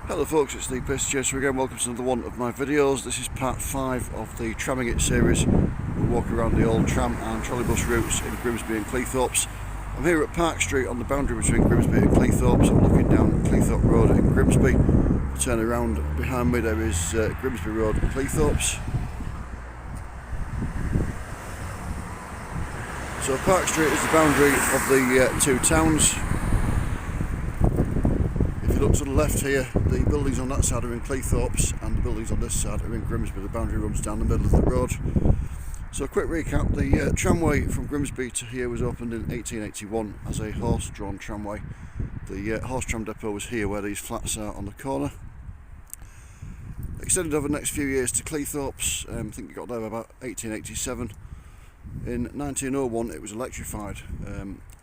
Hello folks, it's the Pace Chaser again. Welcome to another one of my videos. This is part 5 of the Tramming It series. We'll walk around the old tram and trolleybus routes in Grimsby and Cleethorpes. I'm here at Park Street on the boundary between Grimsby and Cleethorpes. I'm looking down Cleethorpes Road in Grimsby. Turn around behind me, there is Grimsby Road and Cleethorpes. So Park Street is the boundary of the two towns. If you look to the left here, the buildings on that side are in Cleethorpes and the buildings on this side are in Grimsby. The boundary runs down the middle of the road. So a quick recap, the tramway from Grimsby to here was opened in 1881 as a horse-drawn tramway. The horse tram depot was here where these flats are on the corner. Extended over the next few years to Cleethorpes, I think it got there about 1887. In 1901 it was electrified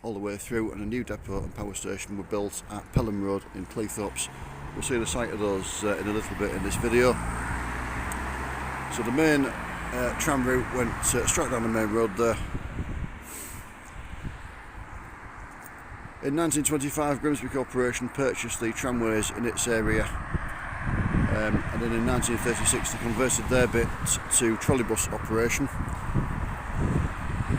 all the way through, and a new depot and power station were built at Pelham Road in Cleethorpes. We'll see the site of those in a little bit in this video. So the main tram route went straight down the main road there. In 1925 Grimsby Corporation purchased the tramways in its area, and then in 1936 they converted their bit to trolleybus operation.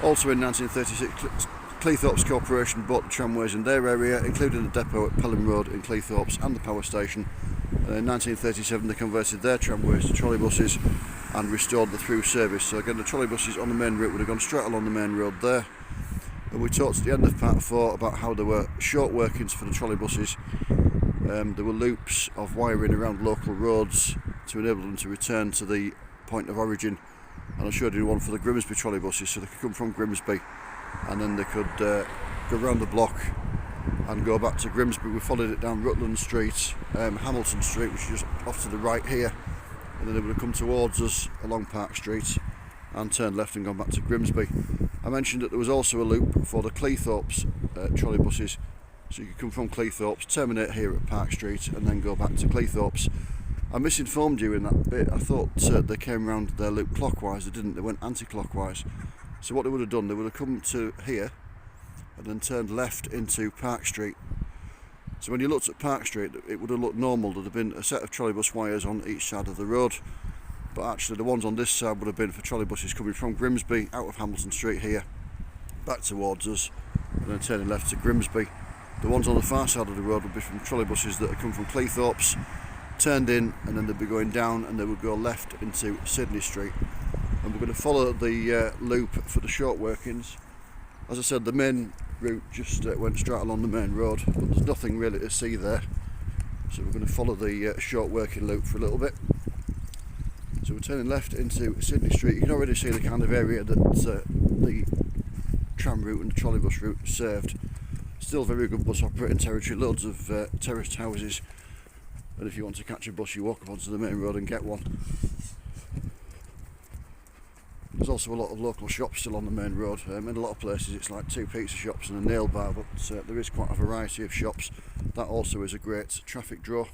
Also in 1936 Cleethorpes Corporation bought the tramways in their area, including the depot at Pelham Road in Cleethorpes and the power station. And in 1937 they converted their tramways to trolleybuses and restored the through service. So again, the trolleybuses on the main route would have gone straight along the main road there. And we talked at the end of part 4 about how there were short workings for the trolleybuses. There were loops of wiring around local roads to enable them to return to the point of origin. And I showed you one for the Grimsby trolleybuses, so they could come from Grimsby and then they could go round the block and go back to Grimsby. We followed it down Rutland Street, Hamilton Street, which is just off to the right here, and then they would have come towards us along Park Street and turned left and gone back to Grimsby. I mentioned that there was also a loop for the Cleethorpes trolleybuses, so you could come from Cleethorpes, terminate here at Park Street and then go back to Cleethorpes. I misinformed you in that bit. I thought they came round their loop clockwise. They didn't, they went anti-clockwise. So what they would have done, they would have come to here and then turned left into Park Street. So when you looked at Park Street, it would have looked normal. There'd have been a set of trolleybus wires on each side of the road, but actually the ones on this side would have been for trolleybuses coming from Grimsby out of Hamilton Street here back towards us and then turning left to Grimsby. The ones on the far side of the road would be from trolleybuses that had come from Cleethorpes, turned in, and then they'd be going down and they would go left into Sydney Street. And we're going to follow the loop for the short workings. As I said, the main route just went straight along the main road, but there's nothing really to see there, so we're going to follow the short working loop for a little bit. So we're turning left into Sydney Street. You can already see the kind of area that the tram route and the trolleybus route served. Still very good bus operating territory, loads of terraced houses, and if you want to catch a bus you walk up onto the main road and get one. There's also a lot of local shops still on the main road. In a lot of places it's like 2 pizza shops and a nail bar, but there is quite a variety of shops. That also is a great traffic draw.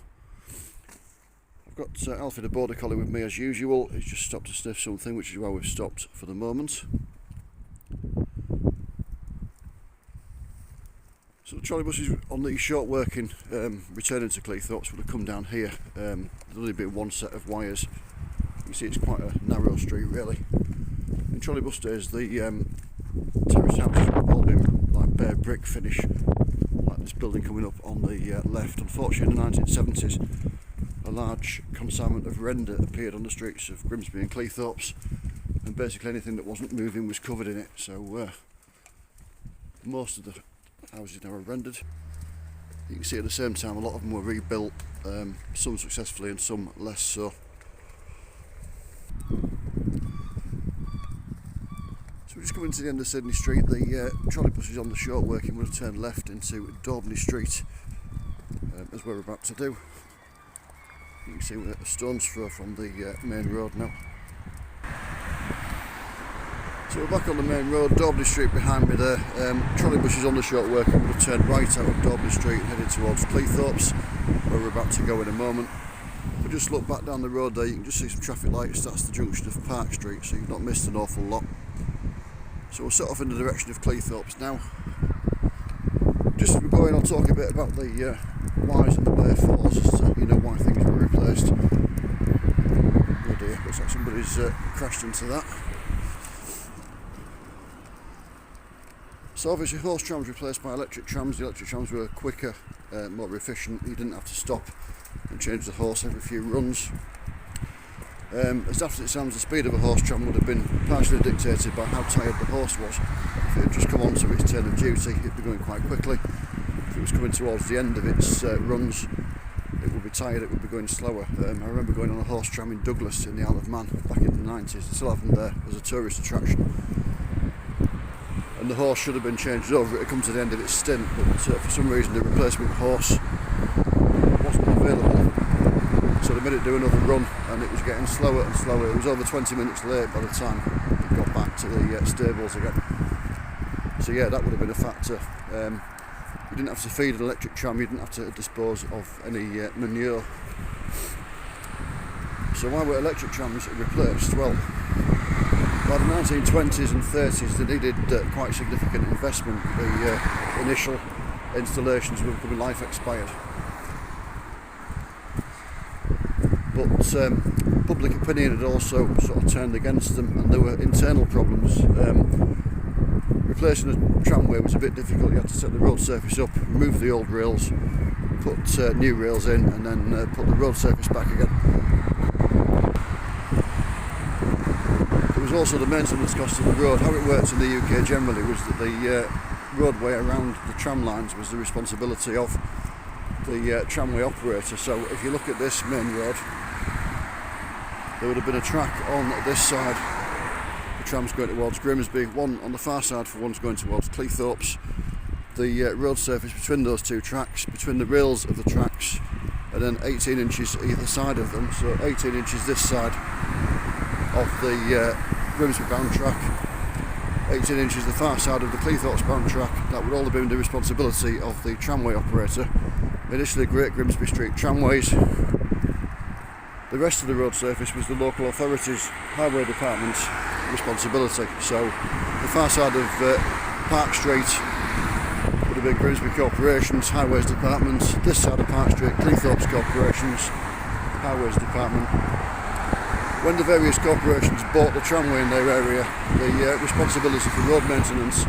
I've got Alfie the Border Collie with me as usual. He's just stopped to sniff something, which is why we've stopped for the moment. So the trolleybuses on the short working returning to Cleethorpes would have come down here. There'd only been one set of wires. You can see it's quite a narrow street really. In trolleybus days the terrace houses would have all been like bare brick finish, like this building coming up on the left. Unfortunately in the 1970s a large consignment of render appeared on the streets of Grimsby and Cleethorpes, and basically anything that wasn't moving was covered in it, so most of the houses now are rendered. You can see at the same time a lot of them were rebuilt, some successfully and some less so. So we're just coming to the end of Sydney Street. The trolleybuses on the short working would have turned left into Daubney Street, as we're about to do. You can see we're a stone's throw from the main road now. So we're back on the main road, Daubney Street behind me there. Trolleybuses on the short working would have turned right out of Daubney Street and headed towards Cleethorpes, where we're about to go in a moment. If we just look back down the road there, you can just see some traffic lights. That's the junction of Park Street, so you've not missed an awful lot. So we'll set off in the direction of Cleethorpes now. Just as we're going, I'll talk a bit about the wires and the bare floors, as to, you know why things were replaced. Oh dear, looks like somebody's crashed into that. So obviously horse trams replaced by electric trams. The electric trams were quicker, more efficient. You didn't have to stop and change the horse every few runs. As daft as it sounds, the speed of a horse tram would have been partially dictated by how tired the horse was. If it had just come on to its turn of duty, it'd be going quite quickly. If it was coming towards the end of its runs, it would be tired, it would be going slower. I remember going on a horse tram in Douglas in the Isle of Man back in the 90s. They still have them there as a tourist attraction. And the horse should have been changed over. It had come to the end of its stint, but for some reason the replacement horse wasn't available. So they made it do another run, and it was getting slower and slower. It was over 20 minutes late by the time it got back to the stables again. So yeah, that would have been a factor. You didn't have to feed an electric tram, you didn't have to dispose of any manure. So why were electric trams replaced? Well, by the 1920s and 30s they needed quite significant investment. The initial installations were becoming life expired. But public opinion had also sort of turned against them, and there were internal problems. Replacing a tramway was a bit difficult. You had to set the road surface up, remove the old rails, put new rails in, and then put the road surface back again. There was also the maintenance cost of the road. How it worked in the UK generally was that the roadway around the tram lines was the responsibility of the tramway operator. So if you look at this main road, there would have been a track on this side for trams going towards Grimsby, one on the far side for ones going towards Cleethorpes. The road surface between those two tracks, between the rails of the tracks, and then 18 inches either side of them, so 18 inches this side of the Grimsby bound track, 18 inches the far side of the Cleethorpes bound track. That would all have been the responsibility of the tramway operator. Initially Great Grimsby Street Tramways. The rest of the road surface was the local authorities' highway department's responsibility. So the far side of Park Street would have been Grimsby Corporation's highways department. This side of Park Street, Cleethorpes Corporation's highways department. When the various corporations bought the tramway in their area, the responsibility for road maintenance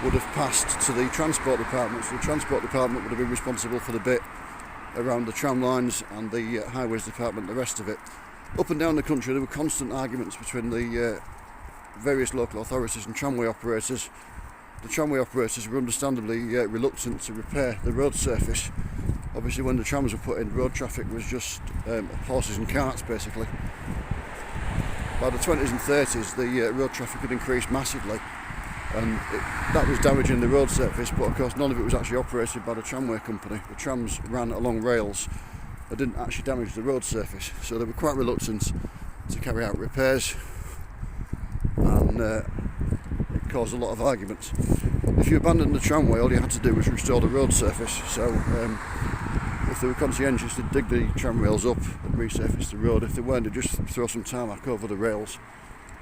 would have passed to the transport department. So the transport department would have been responsible for the bit around the tram lines, and the highways department the rest of it. Up and down the country there were constant arguments between the various local authorities and tramway operators. The tramway operators were understandably reluctant to repair the road surface. Obviously when the trams were put in, road traffic was just horses and carts basically. By the 20s and 30s the road traffic had increased massively, and that was damaging the road surface, but of course none of it was actually operated by the tramway company. The trams ran along rails that didn't actually damage the road surface, so they were quite reluctant to carry out repairs, and it caused a lot of arguments. If you abandoned the tramway, all you had to do was restore the road surface. So if they were conscientious, they'd dig the tram rails up and resurface the road. If they weren't, they'd just throw some tarmac over the rails.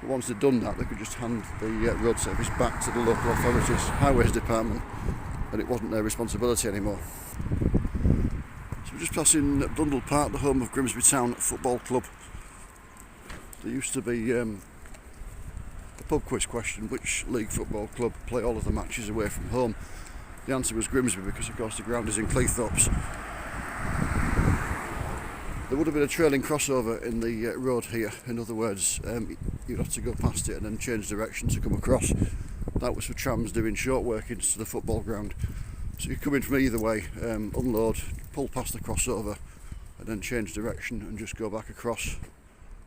But once they'd done that, they could just hand the road surface back to the local authorities' highways department, and it wasn't their responsibility anymore. So we're just passing Blundell Park, the home of Grimsby Town Football Club. There used to be a pub quiz question: which league football club play all of the matches away from home? The answer was Grimsby, because of course the ground is in Cleethorpes. There would have been a trailing crossover in the road here. In other words, you'd have to go past it and then change direction to come across. That was for trams doing short workings to the football ground. So you come in from either way, unload, pull past the crossover, and then change direction and just go back across,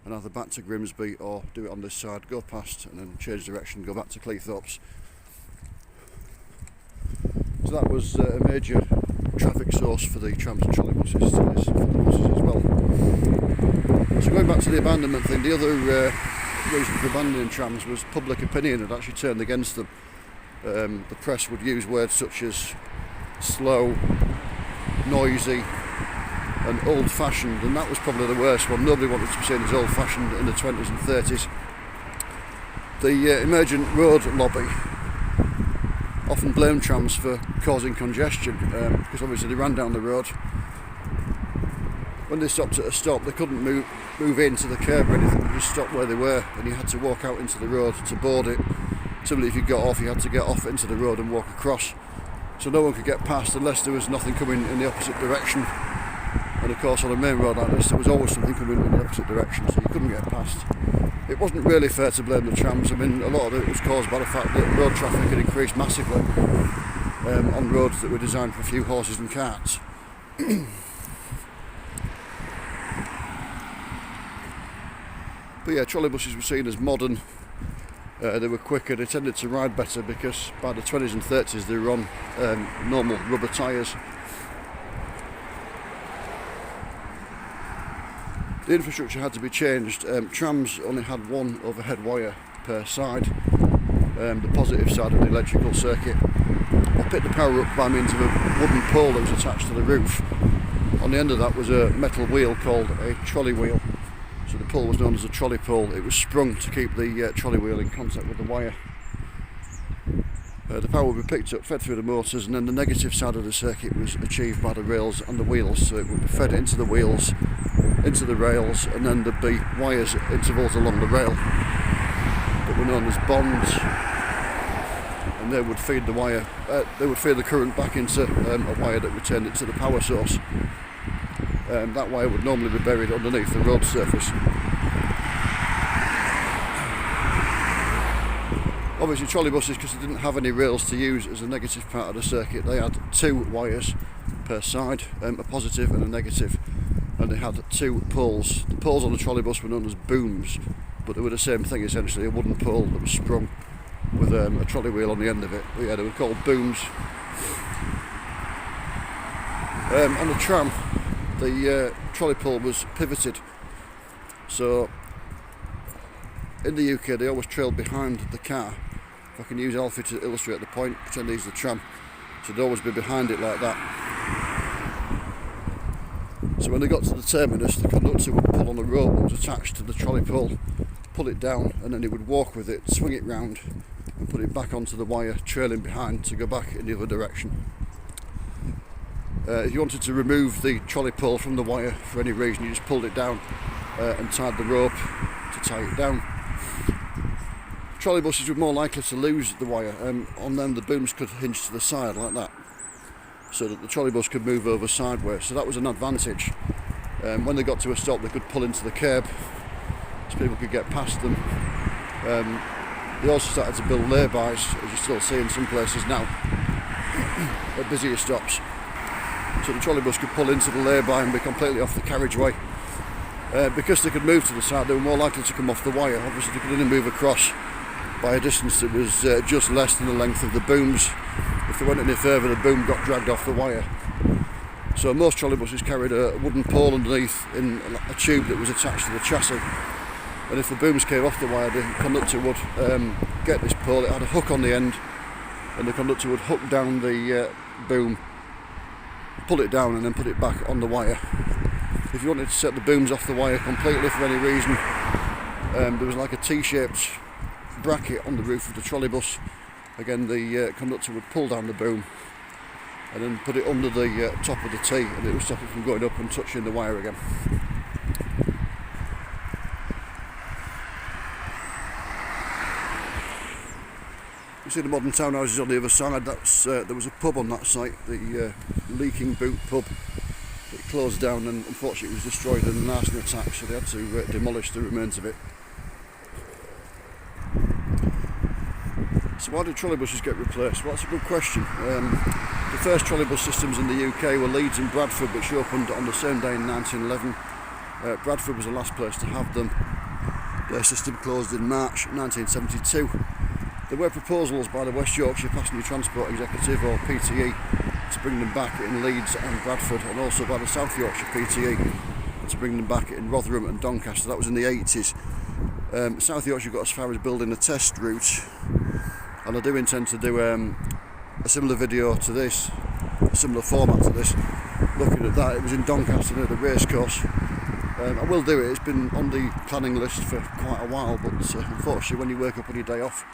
and either back to Grimsby or do it on this side, go past and then change direction, go back to Cleethorpes. So that was a major traffic source for the trams and trolleybuses, for the buses as well. So going back to the abandonment thing, the other reason for abandoning trams was public opinion had actually turned against them. The press would use words such as slow, noisy and old-fashioned, and that was probably the worst one. Nobody wanted to be seen as old-fashioned in the 20s and 30s. The emergent road lobby often blamed trams for causing congestion, because obviously they ran down the road when they stopped at a stop, they couldn't move into the curb or anything. They just stopped where they were, and you had to walk out into the road to board it. Similarly, if you got off, you had to get off into the road and walk across. So no one could get past unless there was nothing coming in the opposite direction. And of course, on a main road like this, there was always something coming in the opposite direction, so you couldn't get past. It wasn't really fair to blame the trams. I mean, a lot of it was caused by the fact that road traffic had increased massively on roads that were designed for a few horses and carts. But yeah, trolleybuses were seen as modern. They were quicker, they tended to ride better because by the 20s and 30s they were on normal rubber tyres. The infrastructure had to be changed. Trams only had one overhead wire per side, the positive side of the electrical circuit. I picked the power up by means of a wooden pole that was attached to the roof. On the end of that was a metal wheel called a trolley wheel. So the pole was known as a trolley pole. It was sprung to keep the trolley wheel in contact with the wire. The power would be picked up, fed through the motors, and then the negative side of the circuit was achieved by the rails and the wheels. So it would be fed into the wheels, into the rails, and then there'd be wires at intervals along the rail that were known as bonds, and they would feed the wire. They would feed the current back into a wire that returned it to the power source. That wire would normally be buried underneath the road surface. Obviously, trolleybuses, because they didn't have any rails to use as a negative part of the circuit, they had two wires per side, a positive and a negative, and they had two poles. The poles on the trolleybus were known as booms, but they were the same thing essentially, a wooden pole that was sprung with a trolley wheel on the end of it. But yeah, they were called booms. On the tram, the trolley pole was pivoted, so in the UK they always trailed behind the car. If I can use Alfie to illustrate the point, pretend he's the tram, so they'd always be behind it like that. So when they got to the terminus, the conductor would pull on a rope that was attached to the trolley pole, pull it down, and then he would walk with it, swing it round and put it back onto the wire, trailing behind to go back in the other direction. If you wanted to remove the trolley pole from the wire for any reason, you just pulled it down and tied the rope to tie it down. Trolleybuses were more likely to lose the wire. On them the booms could hinge to the side like that, so that the trolleybus could move over sideways, so that was an advantage. When they got to a stop they could pull into the curb so people could get past them. They also started to build lay-bys, as you still see in some places now, at busier stops. So the trolleybus could pull into the lay-by and be completely off the carriageway. Because they could move to the side, they were more likely to come off the wire. Obviously they could only move across by a distance that was just less than the length of the booms. If they went any further, the boom got dragged off the wire. So most trolleybuses carried a wooden pole underneath in a tube that was attached to the chassis. And if the booms came off the wire, the conductor would get this pole. It had a hook on the end, and the conductor would hook down the boom, pull it down, and then put it back on the wire. If you wanted to set the booms off the wire completely for any reason, there was like a T-shaped bracket on the roof of the trolleybus. Again, the conductor would pull down the boom and then put it under the top of the T, and it would stop it from going up and touching the wire again. You see the modern townhouses on the other side. That's there was a pub on that site, the Leaking Boot pub. It closed down and unfortunately it was destroyed in an arson attack, so they had to demolish the remains of it. So why did trolleybuses get replaced? Well, that's a good question. The first trolleybus systems in the UK were Leeds and Bradford, which opened on the same day in 1911. Bradford was the last place to have them. Their system closed in March 1972. There were proposals by the West Yorkshire Passenger Transport Executive, or PTE, to bring them back in Leeds and Bradford, and also by the South Yorkshire PTE to bring them back in Rotherham and Doncaster. That was in the 80s. South Yorkshire got as far as building a test route, and I do intend to do a similar video to this, a similar format to this, looking at that. It was in Doncaster near the racecourse. I will do it. It's been on the planning list for quite a while, but unfortunately when you wake up on your day off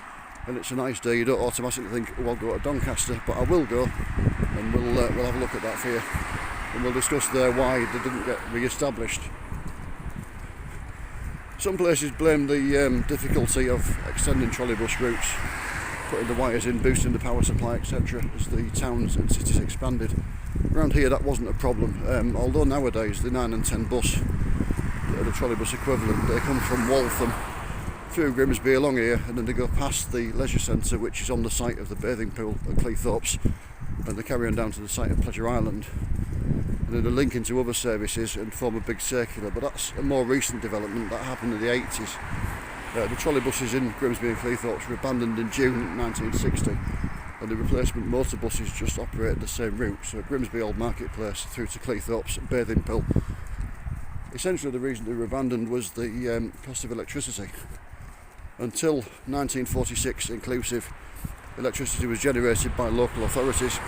and it's a nice day, you don't automatically think, oh, I'll go to Doncaster, but I will go, and we'll have a look at that for you. and we'll discuss there why they didn't get re-established. Some places blame the difficulty of extending trolleybus routes, putting the wires in, boosting the power supply, etc. as the towns and cities expanded. Around here that wasn't a problem, although nowadays the 9 and 10 bus, the trolleybus equivalent, they come from Waltham through Grimsby along here, and then they go past the leisure centre, which is on the site of the bathing pool at Cleethorpes, and they carry on down to the site of Pleasure Island, and then they link into other services and form a big circular. But that's a more recent development that happened in the 80s. The trolleybuses in Grimsby and Cleethorpes were abandoned in June 1960, and the replacement motor buses just operated the same route, so at Grimsby Old Marketplace through to Cleethorpes bathing pool. Essentially the reason they were abandoned was the cost of electricity. Until 1946 inclusive, electricity was generated by local authorities.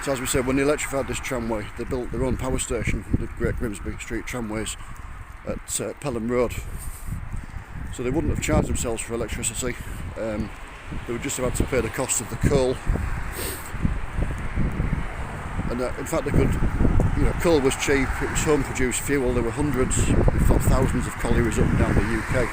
So as we said, when they electrified this tramway, they built their own power station, the Great Grimsby Street Tramways, at Pelham Road. So they wouldn't have charged themselves for electricity. They would just have had to pay the cost of the coal. And in fact they could, coal was cheap, it was home produced fuel, there were hundreds, if not thousands of collieries up and down the UK.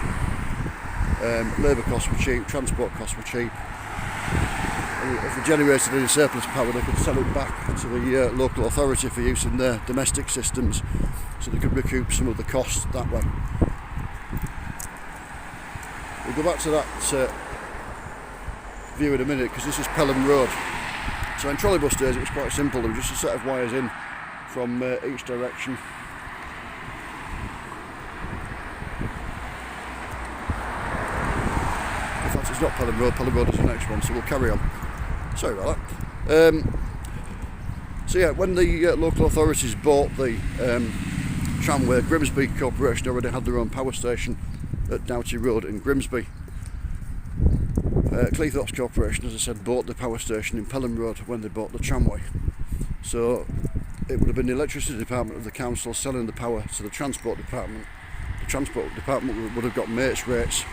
Labour costs were cheap, transport costs were cheap. And if they generated any surplus power, they could sell it back to the local authority for use in their domestic systems, so they could recoup some of the cost that way. We'll go back to that view in a minute, because this is Pelham Road. So in trolleybus days it was quite simple, there was just a set of wires in from each direction. It's not Pelham Road is the next one, so we'll carry on. Sorry about that. So yeah, when the local authorities bought the tramway, Grimsby Corporation already had their own power station at Doughty Road in Grimsby. Cleethorpes Corporation, as I said, bought the power station in Pelham Road when they bought the tramway. So it would have been the electricity department of the council selling the power to the transport department. The transport department would have got mates rates.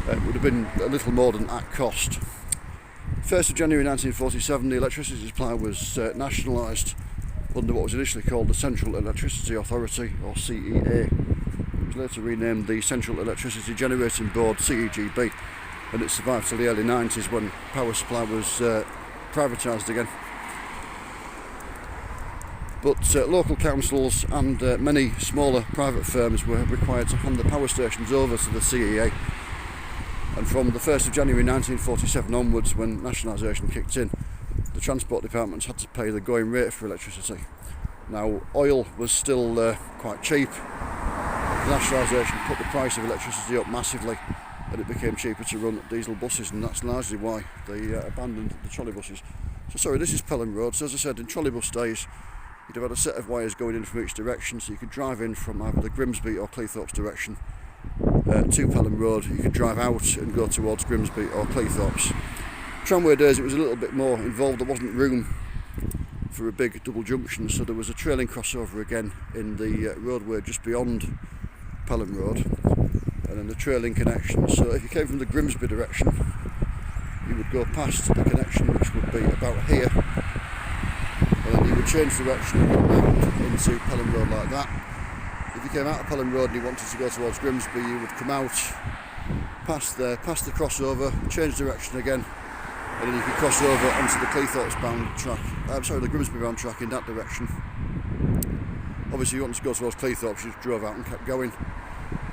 It would have been a little more than at cost. 1st of January 1947, the electricity supply was nationalised under what was initially called the Central Electricity Authority, or CEA. It was later renamed the Central Electricity Generating Board, CEGB, and it survived till the early 90s when power supply was privatised again. But local councils and many smaller private firms were required to hand the power stations over to the CEA. And from the 1st of January 1947 onwards, when nationalisation kicked in, the transport departments had to pay the going rate for electricity. Now, oil was still quite cheap. Nationalisation put the price of electricity up massively, and it became cheaper to run diesel buses, and that's largely why they abandoned the trolleybuses. So sorry, this is Pelham Road. So as I said, in trolleybus days, you'd have had a set of wires going in from each direction, so you could drive in from either the Grimsby or Cleethorpes direction to Pelham Road. You could drive out and go towards Grimsby or Cleethorpes. Tramway days it was a little bit more involved. There wasn't room for a big double junction, so there was a trailing crossover again in the roadway just beyond Pelham Road, and then the trailing connection. So if you came from the Grimsby direction, you would go past the connection, which would be about here, and then you would change direction and go round into Pelham Road like that. If you came out of Pelham Road and you wanted to go towards Grimsby, you would come out past the crossover, change direction again, and then you could cross over onto the Cleethorpes bound track. The Grimsby bound track in that direction. Obviously, you wanted to go towards Cleethorpes, you just drove out and kept going.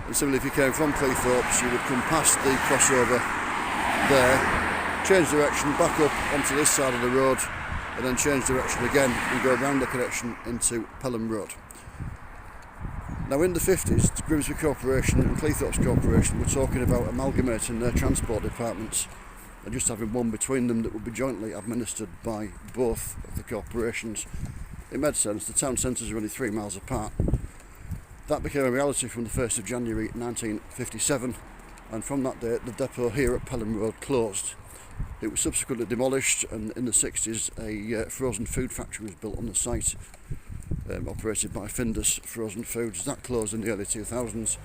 And similarly, if you came from Cleethorpes, you would come past the crossover there, change direction, back up onto this side of the road, and then change direction again and go around the connection into Pelham Road. Now in the 50s, the Grimsby Corporation and Cleethorpes Corporation were talking about amalgamating their transport departments and just having one between them that would be jointly administered by both of the corporations. It made sense, the town centres are only 3 miles apart. That became a reality from the 1st of January 1957, and from that date the depot here at Pelham Road closed. It was subsequently demolished, and in the 60s a frozen food factory was built on the site, operated by Findus Frozen Foods. That closed in the early 2000s.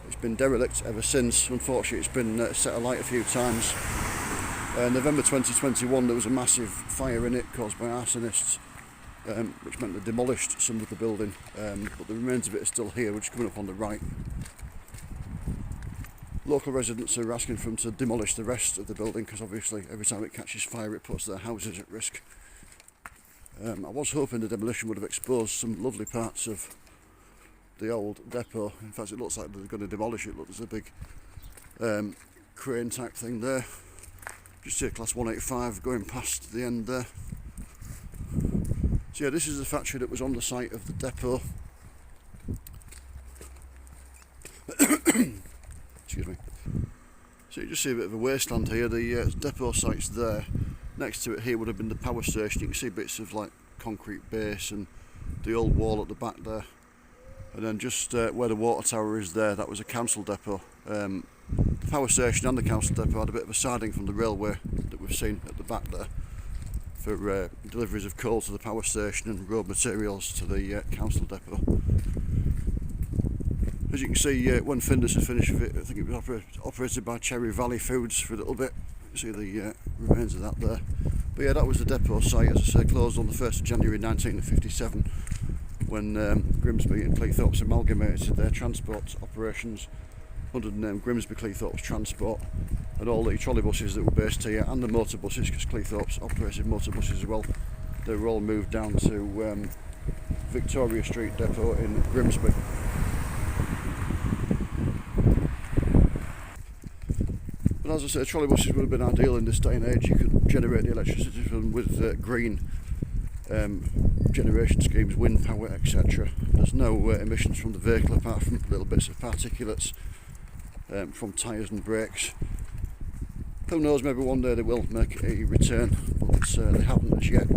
It's been derelict ever since. Unfortunately, it's been set alight a few times. November 2021 there was a massive fire in it caused by arsonists. which meant they demolished some of the building, but the remains of it are still here, which is coming up on the right. Local residents are asking for them to demolish the rest of the building because obviously every time it catches fire it puts their houses at risk. I was hoping the demolition would have exposed some lovely parts of the old depot. In fact, it looks like they're going to demolish it. Look, there's a big crane type thing there. Just see a class 185 going past the end there. So yeah, this is the factory that was on the site of the depot. Excuse me. So you just see a bit of a wasteland here. The depot site's there. Next to it here would have been the power station. You can see bits of like concrete base and the old wall at the back there. And then just where the water tower is there, that was a council depot. The power station and the council depot had a bit of a siding from the railway that we've seen at the back there for deliveries of coal to the power station and road materials to the council depot. As you can see, when Findus had finished with it, I think it was operated by Cherry Valley Foods for a little bit. You see the remains of that there. But yeah, that was the depot site, as I say, closed on the 1st of January 1957 when Grimsby and Cleethorpes amalgamated their transport operations under the name Grimsby Cleethorpes Transport, and all the trolleybuses that were based here and the motor buses, because Cleethorpes operated motor buses as well, they were all moved down to Victoria Street Depot in Grimsby. But as I say, trolleybuses would have been ideal in this day and age. You could generate the electricity from them with green generation schemes, wind power, etc. There's no emissions from the vehicle apart from little bits of particulates from tyres and brakes. Who knows, maybe one day they will make a return, but they haven't as yet.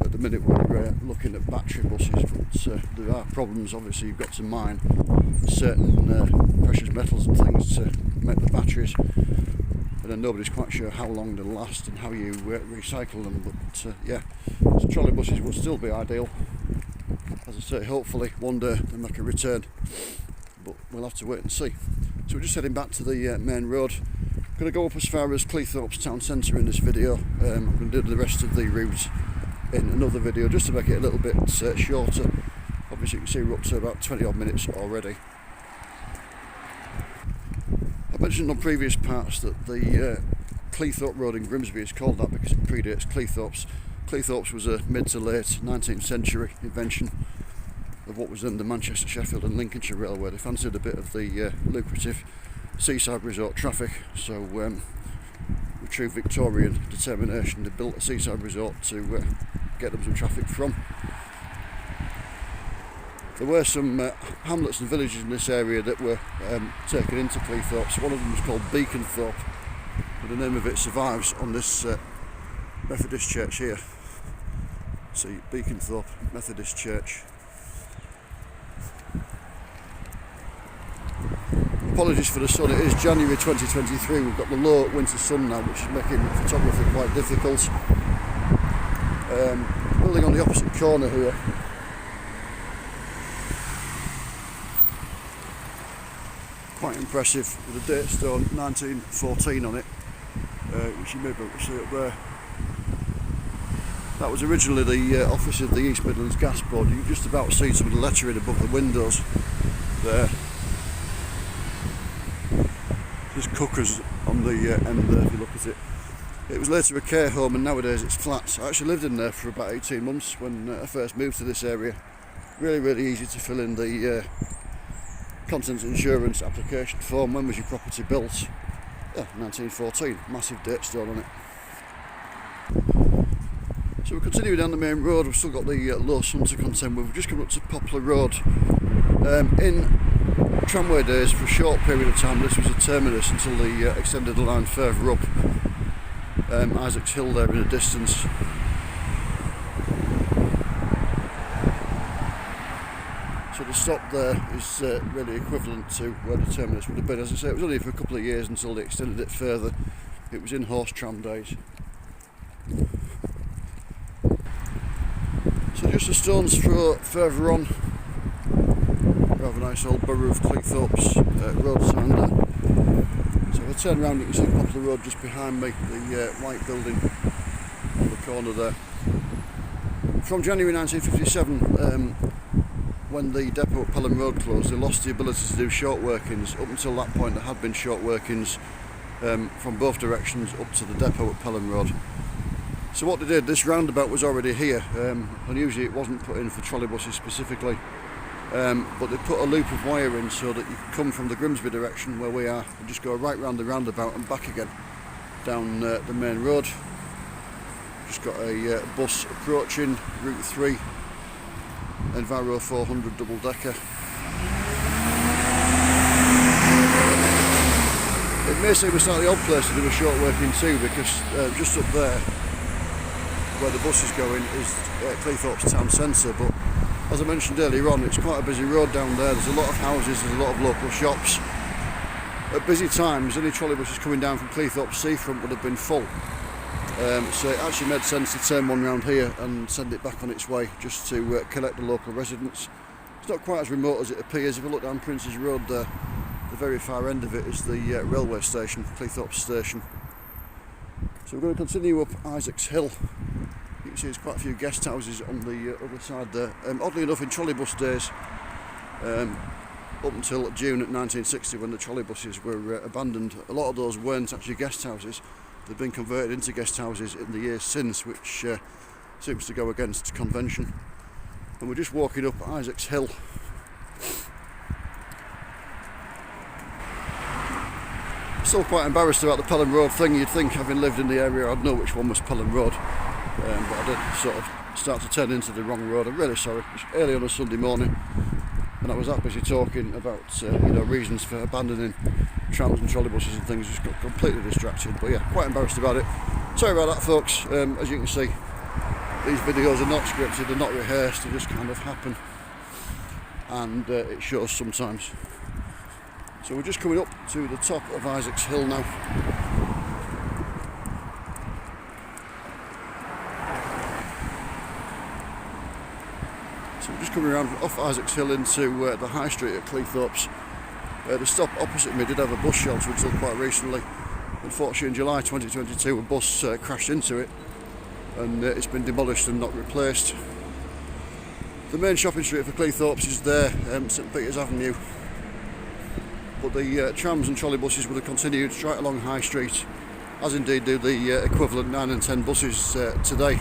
At the minute we're looking at battery buses, but there are problems. Obviously you've got to mine certain precious metals and things to make the batteries, and then nobody's quite sure how long they'll last and how you recycle them, but yeah, so trolley buses would still be ideal. As I say, hopefully one day they make a return, but we'll have to wait and see. So we're just heading back to the main road. I'm going to go up as far as Cleethorpes town centre in this video. I'm going to do the rest of the route in another video just to make it a little bit shorter. Obviously you can see we're up to about 20 odd minutes already. I mentioned on previous parts that the Cleethorpes Road in Grimsby is called that because it predates Cleethorpes. Cleethorpes was a mid to late 19th century invention of what was then the Manchester, Sheffield and Lincolnshire Railway. They fancied a bit of the lucrative seaside resort traffic, so with true Victorian determination they built a seaside resort to get them some traffic from. There were some hamlets and villages in this area that were taken into Cleethorpes. One of them was called Beaconthorpe, but the name of it survives on this Methodist church here. See, Beaconthorpe Methodist Church. Apologies for the sun, it is January 2023, we've got the low winter sun now, which is making photography quite difficult. Building on the opposite corner here. Quite impressive, with a date stone 1914 on it, which you may be able to see up there. That was originally the office of the East Midlands Gas Board. You can just about see some of the lettering above the windows there. There's cookers on the end there if you look at it. It was later a care home and nowadays it's flats. I actually lived in there for about 18 months when I first moved to this area. Really easy to fill in the contents insurance application form. When was your property built? Yeah, 1914. Massive date stone on it. So we're continuing down the main road. We've still got the low sun to contend with. We've just come up to Poplar Road. In tramway days, for a short period of time, this was a terminus until they extended the line further up. Isaac's Hill there in the distance. So the stop there is really equivalent to where the terminus would have been. As I say, it was only for a couple of years until they extended it further. It was in horse tram days. So just a stone's throw further on, rather nice old borough of Cleethorpes road sign there. So if I turn around you can see Poplar Road just behind me, the white building. corner there. From January 1957, when the depot at Pelham Road closed, they lost the ability to do short workings. Up until that point there had been short workings from both directions up to the depot at Pelham Road. So what they did, this roundabout was already here, and usually it wasn't put in for trolleybuses specifically, but they put a loop of wire in so that you can come from the Grimsby direction where we are and just go right round the roundabout and back again down the main road. Just got a bus approaching, Route 3, Enviro 400 double decker. It may seem a slightly odd place to do a short working too, because just up there where the bus is going is Cleethorpes town centre, but as I mentioned earlier on, it's quite a busy road down there. There's a lot of houses, there's a lot of local shops. At busy times, any trolleybuses coming down from Cleethorpes seafront would have been full. So it actually made sense to turn one round here and send it back on its way, just to collect the local residents. It's not quite as remote as it appears. If you look down Prince's Road there, the very far end of it is the railway station, Cleethorpes station. So we're going to continue up Isaac's Hill. You can see there's quite a few guest houses on the other side there. Oddly enough, in trolleybus days, up until June 1960 when the trolleybuses were abandoned, a lot of those weren't actually guest houses. They've been converted into guest houses in the years since, which seems to go against convention. And we're just walking up Isaac's Hill. Still quite embarrassed about the Pelham Road thing. You'd think, having lived in the area, I'd know which one was Pelham Road, but I did sort of start to turn into the wrong road. I'm really sorry. It's early on a Sunday morning, and I was that busy talking about reasons for abandoning trams and trolleybuses and things, just got completely distracted. But yeah, quite embarrassed about it. Sorry about that, folks. As you can see, these videos are not scripted, they're not rehearsed, they just kind of happen, and it shows sometimes. So we're just coming up to the top of Isaac's Hill now. So we're just coming around off Isaac's Hill into the High Street at Cleethorpes. The stop opposite me did have a bus shelter until quite recently. Unfortunately, in July 2022 a bus crashed into it, and it's been demolished and not replaced. The main shopping street for Cleethorpes is there, St Peter's Avenue. But the trams and trolleybuses would have continued straight along High Street, as indeed do the equivalent 9 and 10 buses today.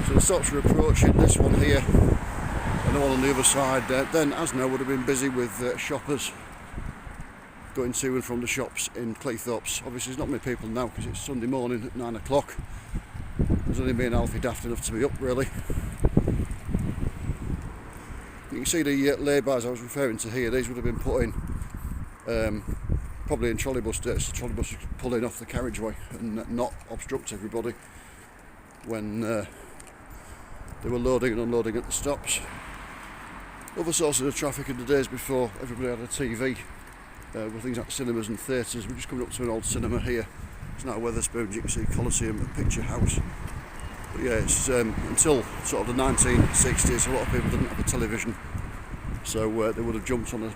So the stops are approaching, this one here and the one on the other side. Then Asno would have been busy with shoppers going to and from the shops in Cleethorpes. Obviously there's not many people now because it's Sunday morning at 9 o'clock. There's only me and Alfie daft enough to be up really. You can see the lay-bys I was referring to here. These would have been put in probably in trolleybus days. The trolleybus was pulling off the carriageway and not obstruct everybody when they were loading and unloading at the stops. Other sources of traffic in the days before everybody had a TV were things like cinemas and theatres. We're just coming up to an old cinema here. It's now Wetherspoons. You can see Coliseum and Picture House. But yeah, it's until sort of the 1960s, a lot of people didn't have a television, so they would have jumped on a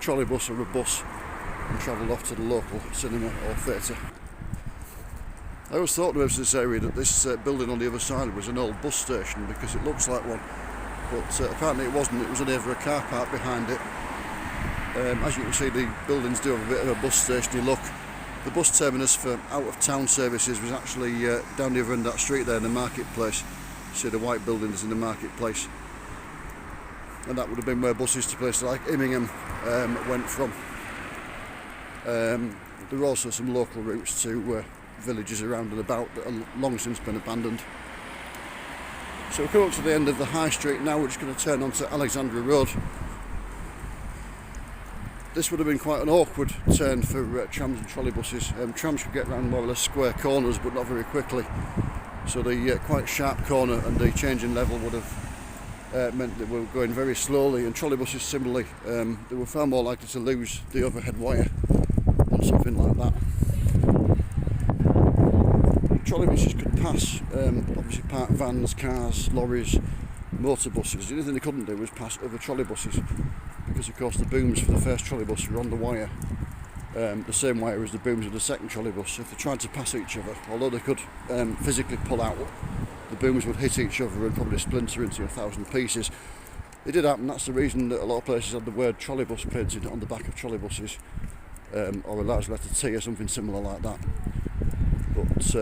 trolleybus or a bus and travelled off to the local cinema or theatre. I always thought when I was in this area that this building on the other side was an old bus station because it looks like one, but apparently it wasn't. It was only ever a car park behind it. As you can see, the buildings do have a bit of a bus stationy look. The bus terminus for out-of-town services was actually down the other end of that street there in the marketplace. You see the white buildings in the marketplace. And that would have been where buses to places like Immingham went from. There were also some local routes to villages around and about that have long since been abandoned. So we're coming up to the end of the High Street now. We're just going to turn onto Alexandra Road. This would have been quite an awkward turn for trams and trolleybuses. Trams could get round more or less square corners, but not very quickly. So the quite sharp corner and the change in level would have meant that we were going very slowly. And trolleybuses similarly, they were far more likely to lose the overhead wire on something like that. Trolleybuses could pass, obviously parked vans, cars, lorries, motor buses. The only thing they couldn't do was pass other trolleybuses, because of course the booms for the first trolleybus were on the wire the same way as the booms of the second trolleybus. If they tried to pass each other, although they could physically pull out, the booms would hit each other and probably splinter into 1,000 pieces. It did happen. That's the reason that a lot of places had the word trolleybus painted on the back of trolleybuses, or a large letter T or something similar like that. But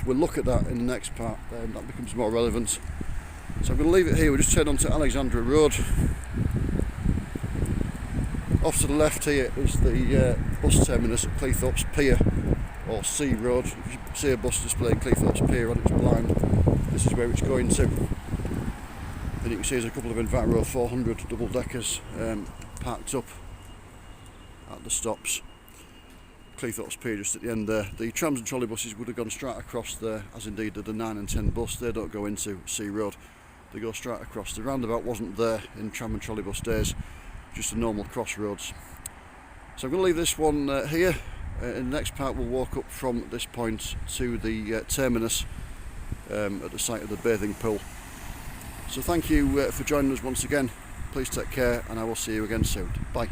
we'll look at that in the next part, that becomes more relevant. So I'm going to leave it here. We'll just turn on to Alexandra Road. Off to the left here is the bus terminus at Cleethorpes Pier, or C Road. If you see a bus displaying Cleethorpes Pier on its blind, this is where it's going to. And you can see there's a couple of Enviro 400 double deckers parked up at the stops. Cleethorpes Pier just at the end there. The trams and trolleybuses would have gone straight across there, as indeed did the 9 and 10 bus. They don't go into C Road, they go straight across. The roundabout wasn't there in tram and trolleybus days, just a normal crossroads. So I'm going to leave this one here. In the next part we'll walk up from this point to the terminus at the site of the bathing pool. So thank you for joining us once again. Please take care, and I will see you again soon. Bye.